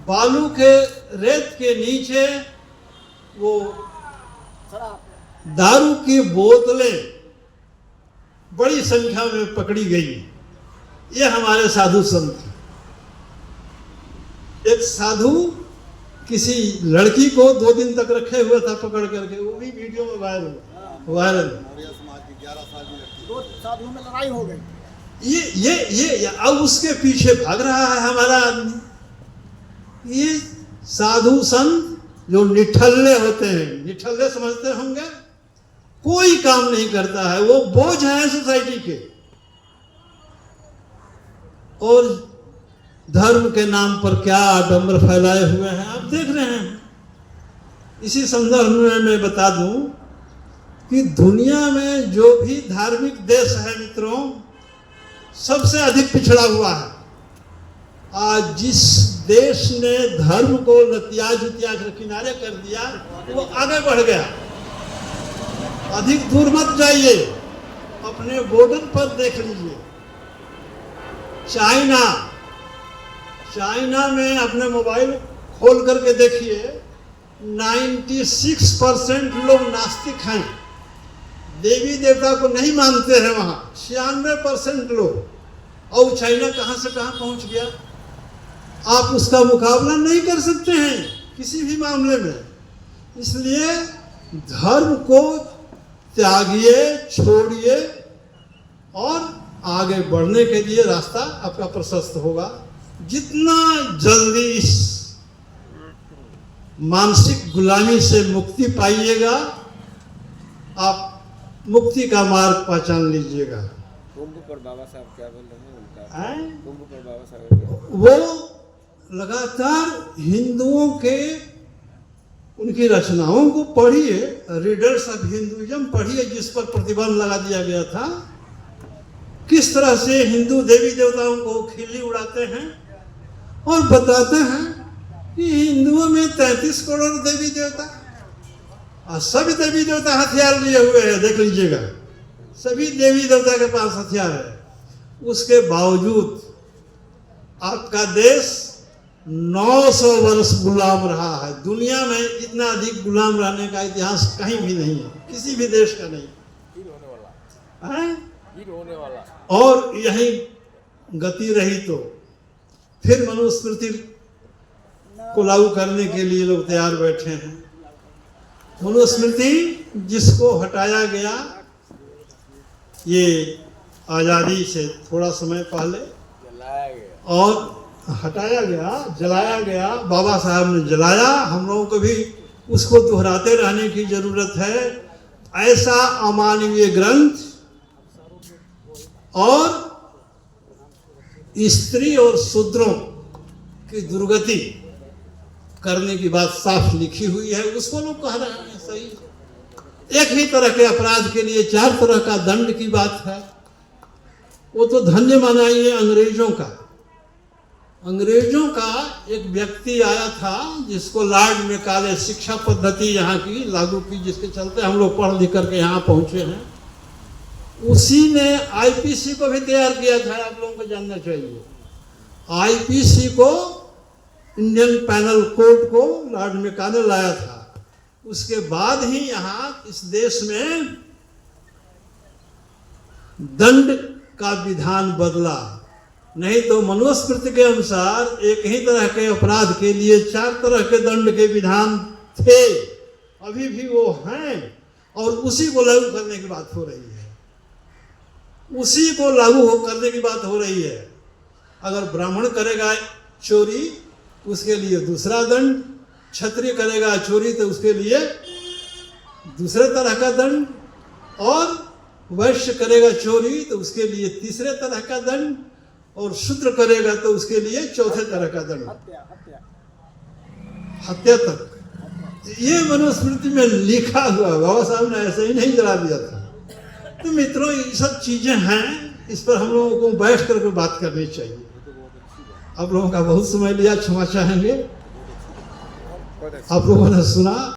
बालू के रेत के नीचे वो दारू की बोतलें बड़ी संख्या में पकड़ी गई। ये हमारे साधु संत। एक साधु किसी लड़की को 2 दिन तक रखे हुआ था पकड़ करके, वो भी वीडियो में वायरल। दो साधुओं में लड़ाई हो गई। ये अब उसके पीछे भाग रहा है हमारा आदमी। ये साधु संत जो निठल्ले होते हैं, निठल्ले समझते होंगे, कोई काम नहीं करता है, वो बोझ है सोसाइटी के। और धर्म के नाम पर क्या आडंबर फैलाए हुए हैं आप देख रहे हैं। इसी संदर्भ में मैं बता दूं कि दुनिया में जो भी धार्मिक देश है मित्रों, सबसे अधिक पिछड़ा हुआ है। आज जिस देश ने धर्म को लतियाज उतियाज के किनारे कर दिया, वो आगे बढ़ गया। अधिक दूर मत जाइए, अपने बॉर्डर पर देख लीजिए। चाइना में अपने मोबाइल खोल करके देखिए, 96% लोग नास्तिक हैं, देवी देवता को नहीं मानते हैं वहां 96% लोग। और चाइना कहां से कहां पहुंच गया। आप उसका मुकाबला नहीं कर सकते हैं किसी भी मामले में। इसलिए धर्म को त्यागिए, छोड़िए और आगे बढ़ने के लिए रास्ता आपका प्रशस्त होगा। जितना जल्दी इस मानसिक गुलामी से मुक्ति पाइएगा, आप मुक्ति का मार्ग पहचान लीजिएगा। कुंभ पर बाबा साहब क्या बोल रहे हैं उनका? कुंभ पर बाबा साहब वो लगातार हिंदुओं के उनकी रचनाओं को पढ़िए, रीडर्स ऑफ हिंदुइज्म पढ़िए, जिस पर प्रतिबंध लगा दिया गया था। किस तरह से हिंदू देवी देवताओं को खिल्ली उड़ाते हैं और बताते हैं कि हिंदुओं में 33 करोड़ देवी देवता, और सभी देवी देवता हथियार लिए हुए हैं। देख लीजिएगा, सभी देवी देवता के पास हथियार है। उसके बावजूद आपका देश 900 वर्ष गुलाम रहा है। दुनिया में इतना अधिक गुलाम रहने का इतिहास कहीं भी नहीं है, किसी भी देश का नहीं। होने वाला और यही गति रही तो फिर मनुस्मृति को लागू करने के लिए लोग तैयार बैठे हैं। मनुस्मृति जिसको हटाया गया ये आज़ादी से थोड़ा समय पहले, जलाया गया और हटाया गया, जलाया गया, बाबा साहब ने जलाया। हम लोगों को भी उसको दोहराते रहने की जरूरत है। ऐसा अमानवीय ग्रंथ और स्त्री और शूद्रों की दुर्गति करने की बात साफ लिखी हुई है, उसको लोग कह रहे हैं सही। एक ही तरह के अपराध के लिए 4 तरह का दंड की बात है। वो तो धन्य मनाइए अंग्रेजों का। अंग्रेजों का एक व्यक्ति आया था जिसको लॉर्ड मैकाले शिक्षा पद्धति यहाँ की लागू की, जिसके चलते हम लोग पढ़ लिख करके यहाँ पहुंचे हैं। उसी ने आईपीसी को भी तैयार किया था। आप लोगों को जानना चाहिए, आईपीसी को, इंडियन पैनल कोड को लॉर्ड मैकाले लाया था। उसके बाद ही यहाँ इस देश में दंड का विधान बदला। नहीं तो मनुस्मृति के अनुसार एक ही तरह के अपराध के लिए 4 तरह के दंड के विधान थे, अभी भी वो हैं, और उसी को लागू करने की बात हो रही है। उसी को लागू करने की बात हो रही है। अगर ब्राह्मण करेगा चोरी, उसके लिए दूसरा दंड, क्षत्रिय करेगा चोरी तो उसके लिए दूसरे तरह का दंड, और वैश्य करेगा चोरी तो उसके लिए तीसरे तरह का दंड, और शूद्र करेगा तो उसके लिए चौथे तरह का दंड, हत्या तक। ये मनुस्मृति में लिखा हुआ, बाबा साहब ने ऐसे ही नहीं जला दिया था। तो मित्रों, ये सब चीजें हैं, इस पर हम लोगों को बैठ करके बात करनी चाहिए। आप लोगों का बहुत समय लिया, क्षमा चाहेंगे। आप लोगों ने सुना।